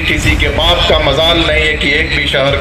किसी के बाप का मजाल नहीं है कि एक भी शहर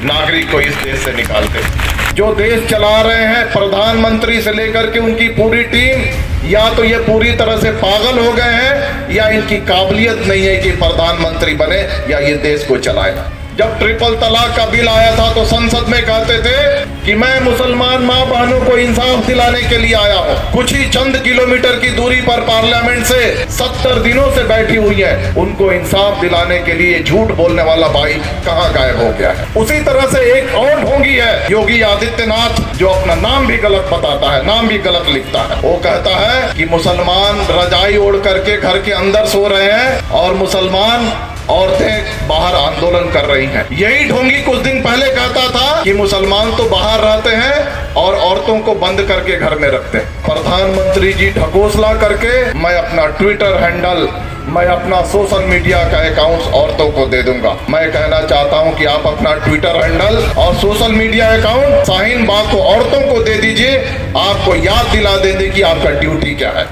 नागरिक को इस देश से निकालते। जो देश चला रहे हैं प्रधानमंत्री से लेकर के उनकी पूरी टीम, या तो ये पूरी तरह से पागल हो गए हैं या इनकी काबिलियत नहीं है कि प्रधानमंत्री बने या ये देश को चलाए। जब ट्रिपल तलाक का बिल आया था तो संसद में कहते थे कि मैं मुसलमान माँ बहनों को इंसाफ दिलाने के लिए आया हूँ। कुछ ही चंद किलोमीटर की दूरी पर पार्लियामेंट से 70 दिनों से बैठी हुई है, उनको इंसाफ दिलाने के लिए झूठ बोलने वाला भाई कहाँ गायब हो गया है। उसी तरह से एक और ढोंगी है योगी आदित्यनाथ, जो अपना नाम भी गलत बताता है, नाम भी गलत लिखता है। वो कहता है कि मुसलमान रजाई ओढ़ करके घर के अंदर सो रहे हैं और मुसलमान औरतें बाहर आंदोलन कर रही हैं। यही ढोंगी कुछ दिन पहले कहता था कि मुसलमान तो बाहर रहते हैं और औरतों को बंद करके घर में रखते हैं। प्रधानमंत्री जी ढकोसला करके मैं अपना ट्विटर हैंडल, मैं अपना सोशल मीडिया का अकाउंट औरतों को दे दूंगा। मैं कहना चाहता हूं कि आप अपना ट्विटर हैंडल और social media account Shaheen Bagh को औरतों को दे दीजिए, आपको याद दिला देंगे कि आपका ड्यूटी क्या है।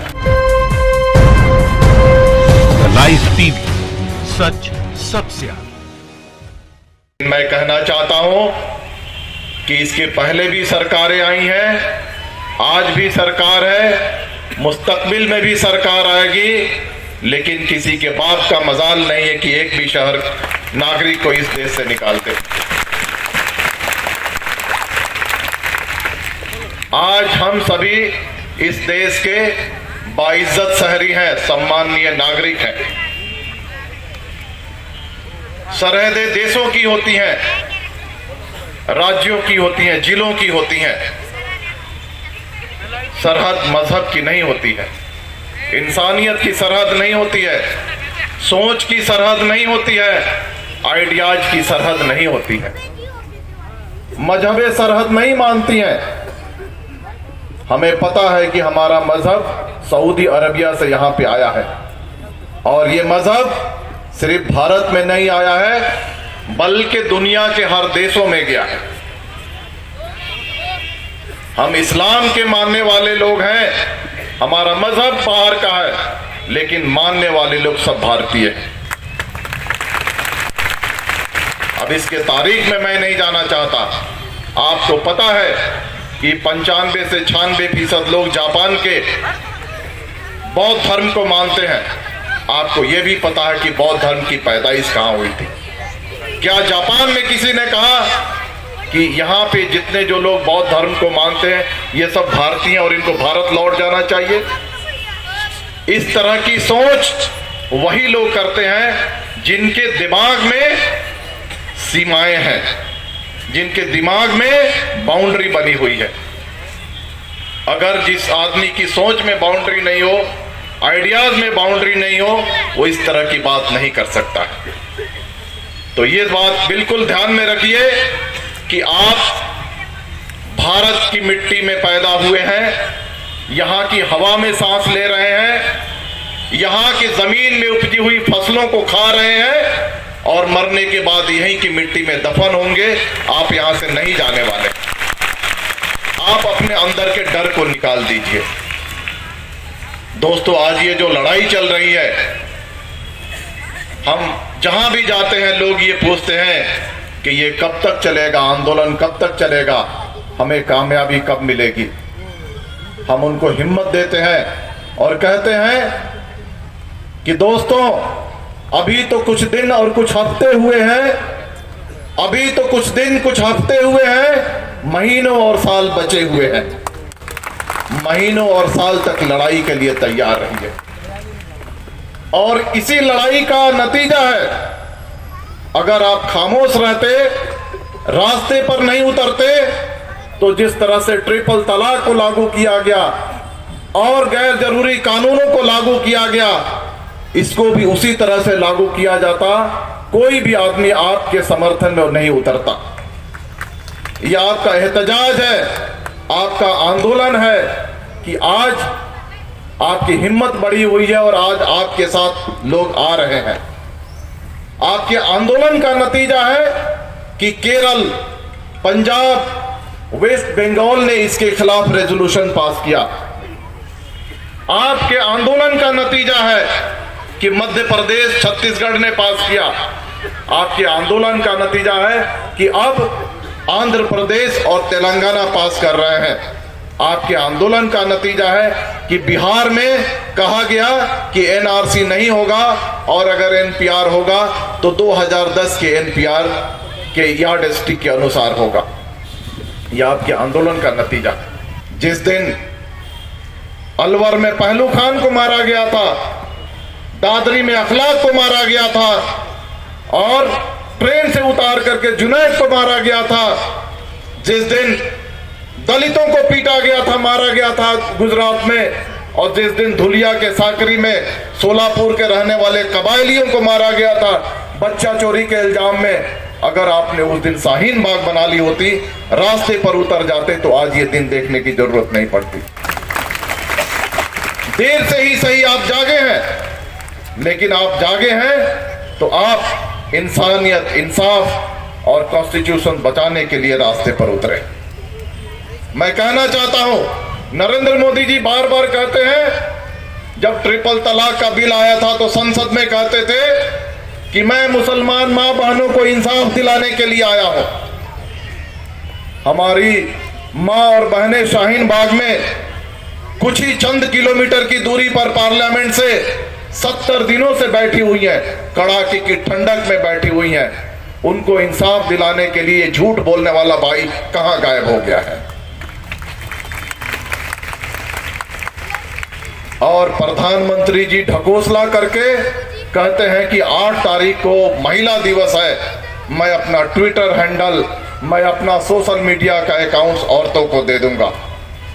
लाइव टीवी, सच सबसे आगे। मैं कहना चाहता हूं कि इसके पहले भी सरकारें आई हैं, आज भी सरकार है, मुस्तकबिल में भी सरकार आएगी, लेकिन किसी के बाप का मजाल नहीं है कि एक भी शहर नागरिक को इस देश से निकालते। आज हम सभी इस देश के बाइज्जत शहरी हैं, सम्माननीय नागरिक हैं। सरहदें देशों की होती हैं, राज्यों की होती हैं, जिलों की होती हैं। सरहद मजहब की नहीं होती है, इंसानियत की सरहद नहीं होती है, सोच की सरहद नहीं होती है, आइडियाज की सरहद नहीं होती है। मजहबें सरहद नहीं मानती हैं। हमें पता है कि हमारा मजहब सऊदी अरबिया से यहां पे आया है और ये मजहब सिर्फ भारत में नहीं आया है बल्कि दुनिया के हर देशों में गया है। हम इस्लाम के मानने वाले लोग हैं, हमारा मजहब बाहर का है, लेकिन मानने वाले लोग सब भारतीय हैं। अब इसके तारीख में मैं नहीं जाना चाहता। आपको पता है कि 95 से 96% लोग जापान के बौद्ध धर्म को मानते हैं। आपको यह भी पता है कि बौद्ध धर्म की पैदाइश कहां हुई थी? क्या जापान में किसी ने कहा कि यहाँ पे जितने जो लोग बौद्ध धर्म को मानते हैं ये सब भारतीय हैं और इनको भारत लौट जाना चाहिए? इस तरह की सोच वही लोग करते हैं जिनके दिमाग में सीमाएं हैं, जिनके दिमाग में बाउंड्री बनी हुई है। अगर जिस आदमी की सोच में बाउंड्री नहीं हो, आइडियाज में बाउंड्री नहीं हो, वो इस तरह की बात नहीं कर सकता है। तो ये बात बिल्कुल ध्यान में रखिए कि आप भारत की मिट्टी में पैदा हुए हैं, यहाँ की हवा में सांस ले रहे हैं, यहाँ की जमीन में उपजी हुई फसलों को खा रहे हैं और मरने के बाद यहीं की मिट्टी में दफन होंगे। आप यहाँ से नहीं जाने वाले। आप अपने अंदर के डर को निकाल दीजिए। दोस्तों, आज ये जो लड़ाई चल रही है, हम जहां भी जाते हैं लोग ये पूछते हैं कि ये कब तक चलेगा, आंदोलन कब तक चलेगा, हमें कामयाबी कब मिलेगी। हम उनको हिम्मत देते हैं और कहते हैं कि दोस्तों, अभी तो कुछ दिन और कुछ हफ्ते हुए हैं, अभी तो कुछ दिन कुछ हफ्ते हुए हैं, महीनों और साल बचे हुए हैं। महीनों और साल तक लड़ाई के लिए तैयार रहिए और इसी लड़ाई का नतीजा है, अगर आप खामोश रहते, रास्ते पर नहीं उतरते, तो जिस तरह से ट्रिपल तलाक को लागू किया गया और गैर जरूरी कानूनों को लागू किया गया, इसको भी उसी तरह से लागू किया जाता, कोई भी आदमी आपके समर्थन में नहीं उतरता। यह आपका एहतजाज है, आपका आंदोलन है कि आज आपकी हिम्मत बढ़ी हुई है और आज आपके साथ लोग आ रहे हैं। आपके आंदोलन का नतीजा है कि केरल, पंजाब, वेस्ट बंगाल ने इसके खिलाफ रेजोल्यूशन पास किया। आपके आंदोलन का नतीजा है कि मध्य प्रदेश, छत्तीसगढ़ ने पास किया। आपके आंदोलन का नतीजा है कि अब आंध्र प्रदेश और तेलंगाना पास कर रहे हैं। आपके आंदोलन का नतीजा है कि बिहार में कहा गया कि एनआरसी नहीं होगा और अगर एनपीआर होगा तो 2010 के एनपीआर के यार्ड स्टिक के अनुसार होगा। यह आपके आंदोलन का नतीजा है। जिस दिन अलवर में पहलू खान को मारा गया था, दादरी में अखलाक को मारा गया था और ट्रेन से उतार करके जुनैद को मारा गया था, जिस दिन दलितों को पीटा गया था, मारा गया था गुजरात में, और जिस दिन धुलिया के साकरी में सोलापुर के रहने वाले कबायलियों को मारा गया था बच्चा चोरी के इल्जाम में, अगर आपने उस दिन शाहीन बाग बना ली होती, रास्ते पर उतर जाते तो आज ये दिन देखने की जरूरत नहीं पड़ती। देर से ही सही आप जागे हैं, लेकिन आप जागे हैं तो आप इंसानियत, इंसाफ और कॉन्स्टिट्यूशन बचाने के लिए रास्ते पर उतरे। मैं कहना चाहता हूं, नरेंद्र मोदी जी बार बार कहते हैं, जब ट्रिपल तलाक का बिल आया था तो संसद में कहते थे कि मैं मुसलमान मां बहनों को इंसाफ दिलाने के लिए आया हूं। हमारी मां और बहनें शाहीन बाग में कुछ ही चंद किलोमीटर की दूरी पर पार्लियामेंट से 70 दिनों से बैठी हुई हैं, कड़ाके की ठंडक में बैठी हुई हैं। उनको इंसाफ दिलाने के लिए झूठ बोलने वाला भाई कहां गायब हो गया है? और प्रधानमंत्री जी ढकोसला करके कहते हैं कि 8 तारीख को महिला दिवस है, मैं अपना ट्विटर हैंडल, मैं अपना सोशल मीडिया का अकाउंट औरतों को दे दूंगा।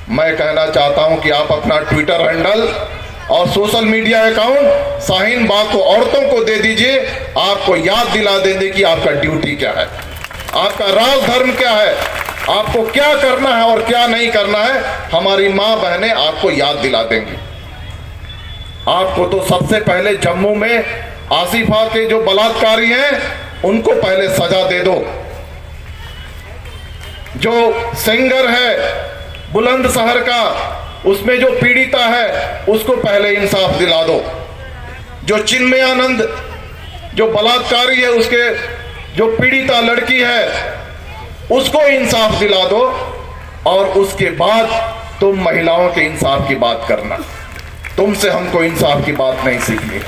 मैं कहना चाहता हूं कि आप अपना ट्विटर हैंडल और social media account Shaheen Bagh को औरतों को दे दीजिए। आपको याद दिला देंगे कि आपका ड्यूटी क्या है, आपका राज धर्म क्या है, आपको क्या करना है और क्या नहीं करना है। हमारी मां बहनें आपको याद दिला देंगी। आपको तो सबसे पहले जम्मू में आसिफा के जो बलात्कारी हैं उनको पहले सजा दे दो। जो सिंगर है बुलंदशहर का, उसमें जो पीड़िता है उसको पहले इंसाफ दिला दो। जो चिन्मयानंद जो बलात्कारी है, उसके जो पीड़िता लड़की है उसको इंसाफ दिला दो, और उसके बाद तुम महिलाओं के इंसाफ की बात करना। तुमसे हमको इंसाफ की बात नहीं सीखनी है।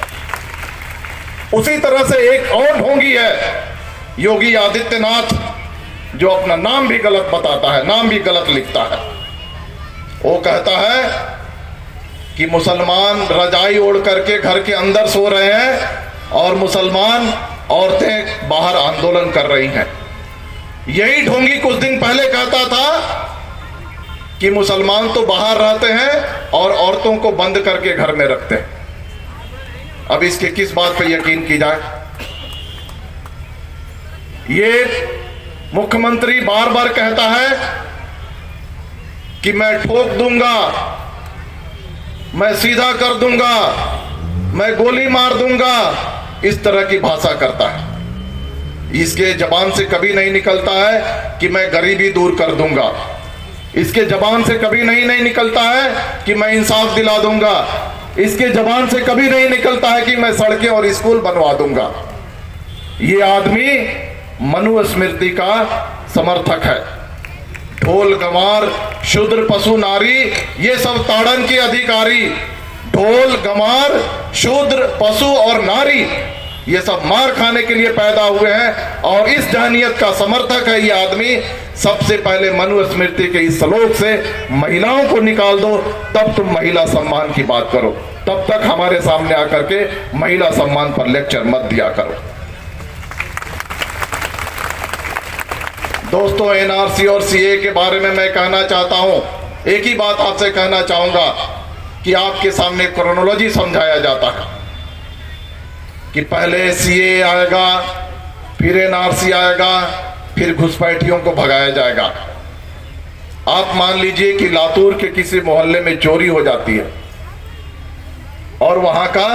उसी तरह से एक और ढोंगी है योगी आदित्यनाथ, जो अपना नाम भी गलत बताता है, नाम भी गलत लिखता है। वो कहता है कि मुसलमान रजाई ओढ़ करके घर के अंदर सो रहे हैं और मुसलमान औरतें बाहर आंदोलन कर रही हैं। यही ढोंगी कुछ दिन पहले कहता था कि मुसलमान तो बाहर रहते हैं और औरतों को बंद करके घर में रखते हैं। अब इसके किस बात पर यकीन की जाए? ये मुख्यमंत्री बार बार कहता है कि मैं ठोक दूंगा, मैं सीधा कर दूंगा, मैं गोली मार दूंगा, इस तरह की भाषा करता है। इसके जबान से कभी नहीं निकलता है कि मैं गरीबी दूर कर दूंगा। इसके जबान से कभी नहीं निकलता है कि मैं इंसाफ दिला दूंगा। इसके जबान से कभी नहीं निकलता है कि मैं सड़कें और स्कूल बनवा दूंगा। ये आदमी मनुस्मृति का समर्थक है। ढोल गंवार शूद्र पशु नारी, ये सब ताड़न के अधिकारी। ढोल गंवार शूद्र पशु और नारी, ये सब मार खाने के लिए पैदा हुए हैं और इस जहनियत का समर्थक है ये आदमी। सबसे पहले मनुस्मृति के इस श्लोक से महिलाओं को निकाल दो, तब तुम महिला सम्मान की बात करो। तब तक हमारे सामने आकर के महिला सम्मान पर लेक्चर मत दिया करो। दोस्तों, एनआरसी और सीए के बारे में मैं कहना चाहता हूं, एक ही बात आपसे कहना चाहूंगा कि आपके सामने क्रोनोलॉजी समझाया जाता है कि पहले सीए आएगा, फिर एनआरसी आएगा, फिर घुसपैठियों को भगाया जाएगा। आप मान लीजिए कि लातूर के किसी मोहल्ले में चोरी हो जाती है और वहां का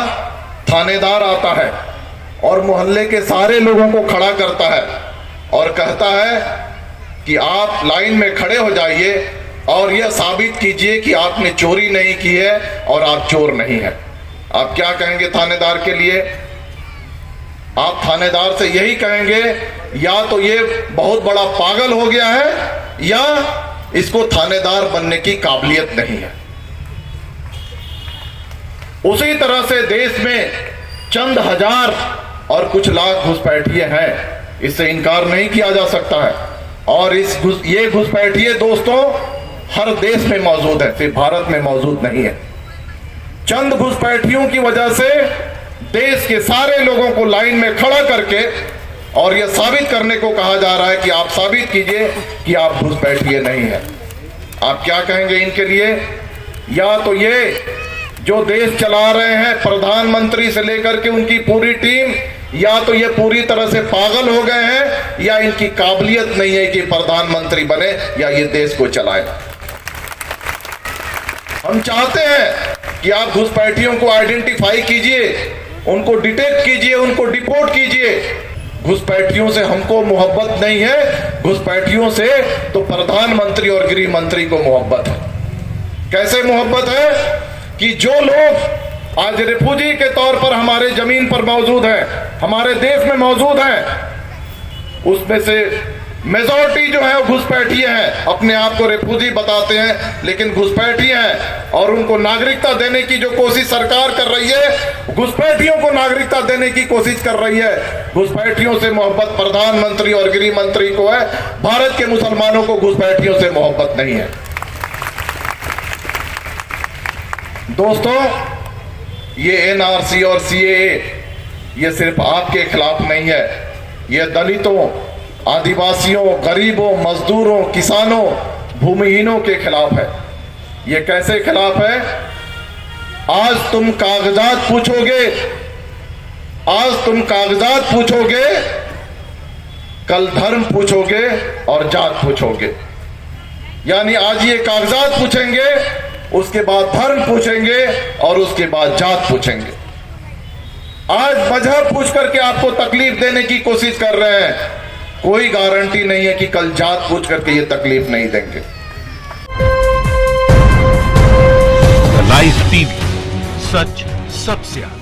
थानेदार आता है और मोहल्ले के सारे लोगों को खड़ा करता है और कहता है कि आप लाइन में खड़े हो जाइए और यह साबित कीजिए कि आपने चोरी नहीं की है और आप चोर नहीं हैं। आप क्या कहेंगे थानेदार के लिए? आप थानेदार से यही कहेंगे या तो ये बहुत बड़ा पागल हो गया है या इसको थानेदार बनने की काबिलियत नहीं है। उसी तरह से देश में चंद हजार और कुछ लाख घुसपैठिए हैं, इससे इनकार नहीं किया जा सकता है। और ये घुसपैठिए दोस्तों हर देश में मौजूद है, सिर्फ भारत में मौजूद नहीं है। चंद घुसपैठियों की वजह से देश के सारे लोगों को लाइन में खड़ा करके और यह साबित करने को कहा जा रहा है कि आप साबित कीजिए कि आप घुसपैठिए नहीं हैं। आप क्या कहेंगे इनके लिए? या तो ये जो देश चला रहे हैं प्रधानमंत्री से लेकर के उनकी पूरी टीम, या तो ये पूरी तरह से पागल हो गए हैं या इनकी काबिलियत नहीं है कि प्रधानमंत्री बने या ये देश को चलाए। हम चाहते हैं कि आप घुसपैठियों को आइडेंटिफाई कीजिए, उनको डिटेक्ट कीजिए, उनको डिपोर्ट कीजिए। घुसपैठियों से हमको मोहब्बत नहीं है, घुसपैठियों से तो प्रधानमंत्री और गृह मंत्री को मोहब्बत है। कैसे मोहब्बत है कि जो लोग आज रिफ्यूजी के तौर पर हमारे जमीन पर मौजूद हैं, हमारे देश में मौजूद हैं, उसमें से मेजॉरिटी जो है वो घुसपैठिए हैं। अपने आप को रिफ्यूजी बताते हैं लेकिन घुसपैठिए हैं। और उनको नागरिकता देने की जो कोशिश सरकार कर रही है, घुसपैठियों को नागरिकता देने की कोशिश कर रही है। घुसपैठियों से मोहब्बत प्रधानमंत्री और गृह मंत्री को है, भारत के मुसलमानों को घुसपैठियों से मोहब्बत नहीं है। दोस्तों, ये एनआरसी और सीएए ये सिर्फ आपके खिलाफ नहीं है, ये दलितों, आदिवासियों, गरीबों, मजदूरों, किसानों, भूमिहीनों के खिलाफ है। ये कैसे खिलाफ है? आज तुम कागजात पूछोगे, आज तुम कागजात पूछोगे, कल धर्म पूछोगे और जात पूछोगे। यानी आज ये कागजात पूछेंगे, उसके बाद धर्म पूछेंगे और उसके बाद जात पूछेंगे। आज मजहब पूछ करके आपको तकलीफ देने की कोशिश कर रहे हैं, कोई गारंटी नहीं है कि कल जात पूछ करके ये तकलीफ नहीं देंगे। लाइव टीवी, सच सबसे आगे।